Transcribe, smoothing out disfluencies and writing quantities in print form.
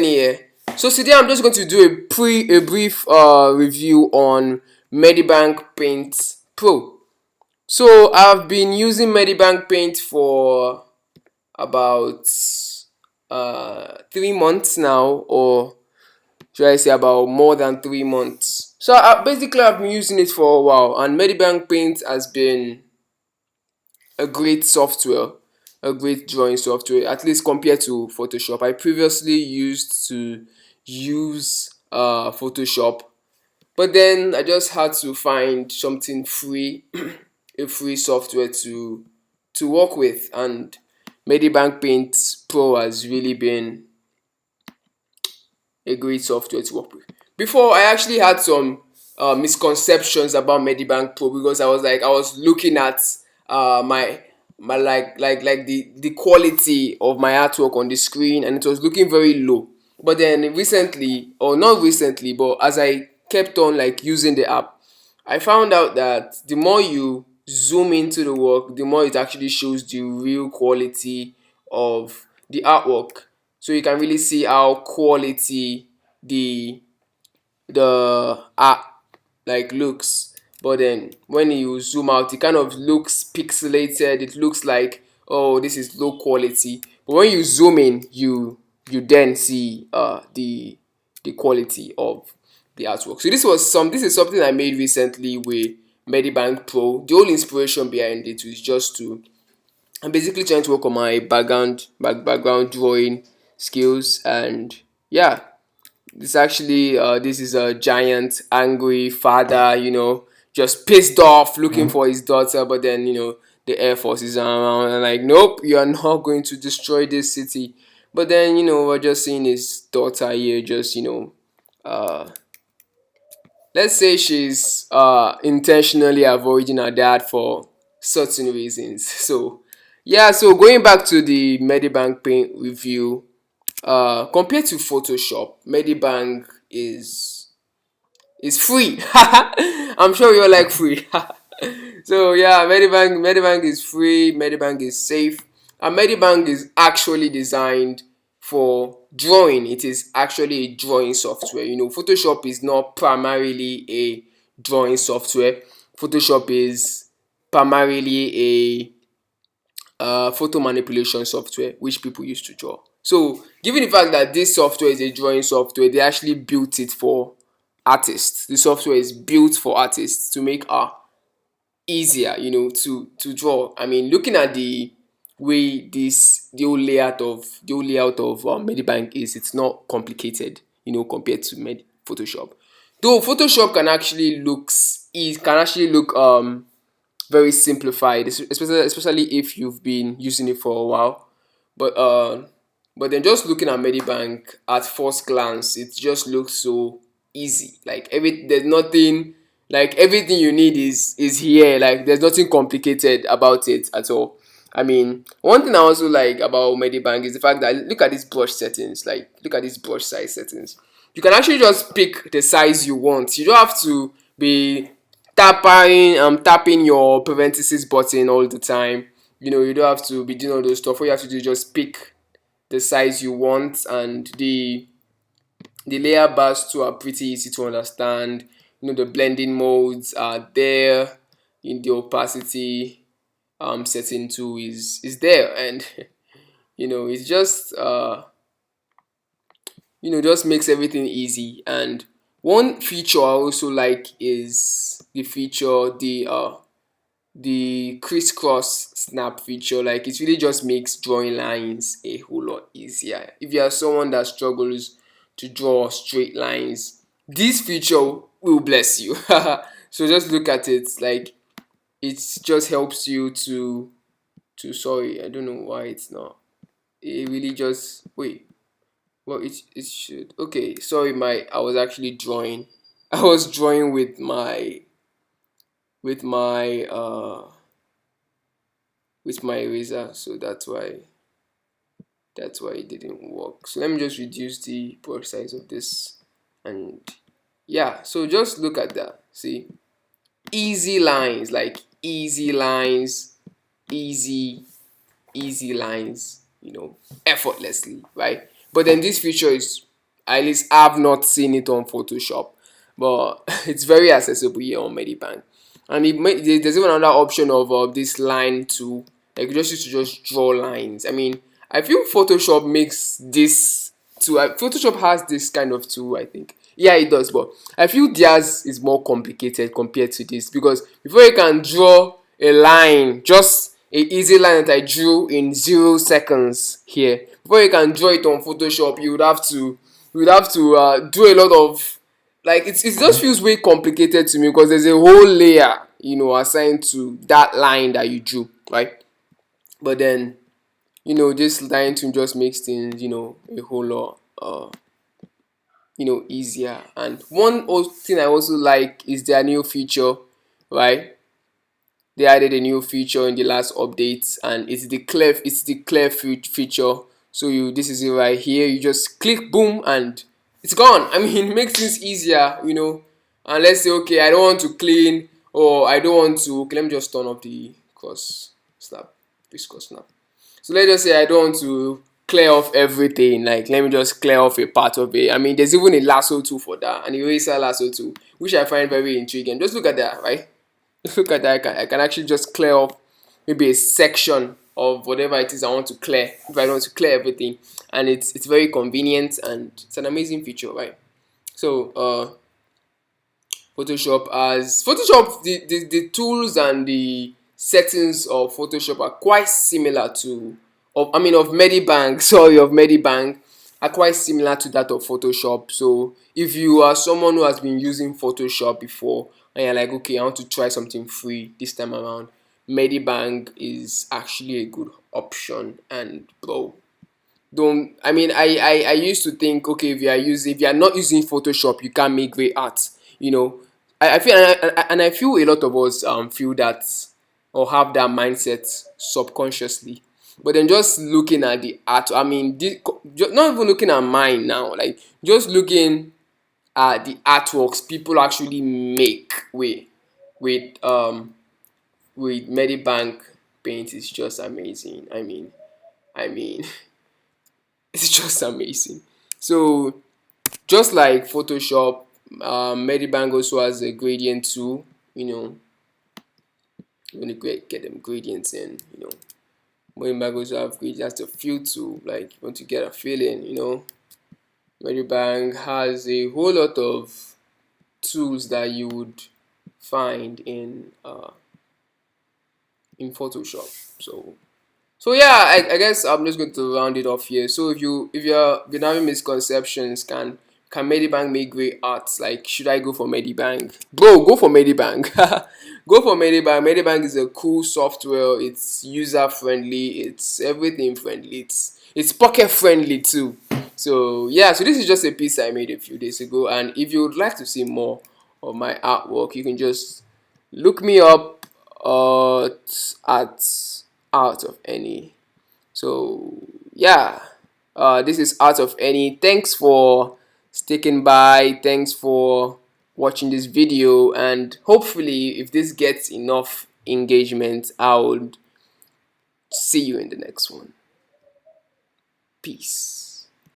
Here. So today I'm just going to do a brief review on Medibang Paint Pro. So I've been using Medibang Paint for about 3 months now, or should I say about more than 3 months. So basically I've been using it for a while, and Medibang Paint has been a great software, a great drawing software, at least compared to Photoshop. I previously used to use Photoshop, but then I just had to find something free, a free software to work with, and Medibang Paint Pro has really been a great software to work with. Before, I actually had some misconceptions about Medibang Pro, because I was looking at my like the quality of my artwork on the screen, and it was looking very low. But then recently, or not recently, but as I kept on like using the app, I found out that the more you zoom into the work, the more it actually shows the real quality of the artwork. So you can really see how quality the art like looks. But then when you zoom out, it kind of looks pixelated. It looks like, oh, this is low quality. But when you zoom in, you then see the quality of the artwork. So this is something I made recently with Medibang Pro. The whole inspiration behind it is just to, I'm basically trying to work on my background drawing skills. And yeah, this is a giant angry father, just pissed off looking for his daughter. But then the Air Force is around and like, nope, you are not going to destroy this city. But then we're just seeing his daughter here, just uh let's say she's intentionally avoiding her dad for certain reasons. So yeah, so going back to the Medibang Paint review, compared to Photoshop, Medibang is free. I'm sure you all like free. So yeah, Medibang is free. Medibang is safe, and Medibang is actually designed for drawing. It is actually a drawing software. Photoshop is not primarily a drawing software. Photoshop is primarily photo manipulation software which people use to draw. So, given the fact that this software is a drawing software, they actually built it for artists. The software is built for artists to make art easier, to draw. I mean, looking at the way the whole layout of Medibank is, it's not complicated, compared to Photoshop. Though Photoshop can actually look very simplified, especially if you've been using it for a while. But then just looking at Medibank at first glance, it just looks so easy. Like there's nothing, like everything you need is here. Like there's nothing complicated about it at all. I mean, one thing I also like about Medibank is the fact that, look at these brush settings. Like look at these brush size settings. You can actually just pick the size you want. You don't have to be tapping your parenthesis button all the time. You don't have to be doing all those stuff. All you have to do is just pick the size you want, and the layer bars too are pretty easy to understand. The blending modes are there. In the opacity setting too is there, and it's just makes everything easy. And one feature I also like is the crisscross snap feature. Like it really just makes drawing lines a whole lot easier. If you are someone that struggles to draw straight lines, this feature will bless you. So just look at it. Like it just helps you to sorry, I don't know why it's not. It really just wait. Well, it should. Okay, sorry, I was actually drawing. I was drawing with my with my eraser, so that's why it didn't work. So let me just reduce the brush size of this. And yeah, so just look at that. See, easy lines, like easy lines, easy lines, effortlessly, right? But then this feature is, at least I've not seen it on Photoshop, but it's very accessible here on Medibang. And there's even another option of this line tool. Like you just used to just draw lines. I mean, I feel Photoshop makes this too. Photoshop has this kind of tool, I think. Yeah, it does, but I feel theirs is more complicated compared to this, because before you can draw a line, just a easy line that I drew in 0 seconds here, before you can draw it on Photoshop, you would have to do a lot of, like, it just feels way complicated to me, because there's a whole layer, assigned to that line that you drew, right? But then, this line to just makes things, a whole lot easier. And one thing I also like is their new feature, right? They added a new feature in the last update, and it's the clear feature. So this is it right here. You just click, boom, and it's gone. I mean, it makes things easier, and let's say, okay, I don't want to clean, or I don't want to, okay, let me just turn off the cross snap, this cross snap. So let's just say I don't want to clear off everything. Like, let me just clear off a part of it. I mean, there's even a lasso tool for that, an eraser lasso tool, which I find very intriguing. Just look at that, right? Look at that. I can actually just clear off maybe a section of whatever it is I want to clear, if I don't want to clear everything. And it's very convenient, and it's an amazing feature, right? So Photoshop, the tools and the settings of Photoshop are quite similar to, of Medibang, sorry, of Medibang, are quite similar to that of Photoshop. So if you are someone who has been using Photoshop before, and you're like, okay, I want to try something free this time around, Medibang is actually a good option. And bro, don't I mean I used to think, okay, if you are not using Photoshop, you can't make great art. I feel, and I feel a lot of us feel that, or have that mindset subconsciously. But then just looking at the art, I mean, not even looking at mine now, like just looking at the artworks people actually make with Medibank paint is just amazing. I mean it's just amazing. So just like Photoshop, Medibang also has a gradient tool. You want to get them gradients in. Medibang also have gradients, that's a fill tool. Like, you want to get a feeling. Medibang has a whole lot of tools that you would find in Photoshop. So yeah, I guess I'm just going to round it off here. So if you're having misconceptions, can Medibang make great art? Like, should I go for Medibang? Bro, go for Medibang. Go for Medibang. Medibang is a cool software. It's user friendly. It's everything friendly. It's pocket friendly too. So yeah, so this is just a piece I made a few days ago. And if you would like to see more of my artwork, you can just look me up at Out of Any. So yeah, this is Out of Any. Thanks for sticking by. Thanks for watching this video, and hopefully, if this gets enough engagement, I would see you in the next one. Peace.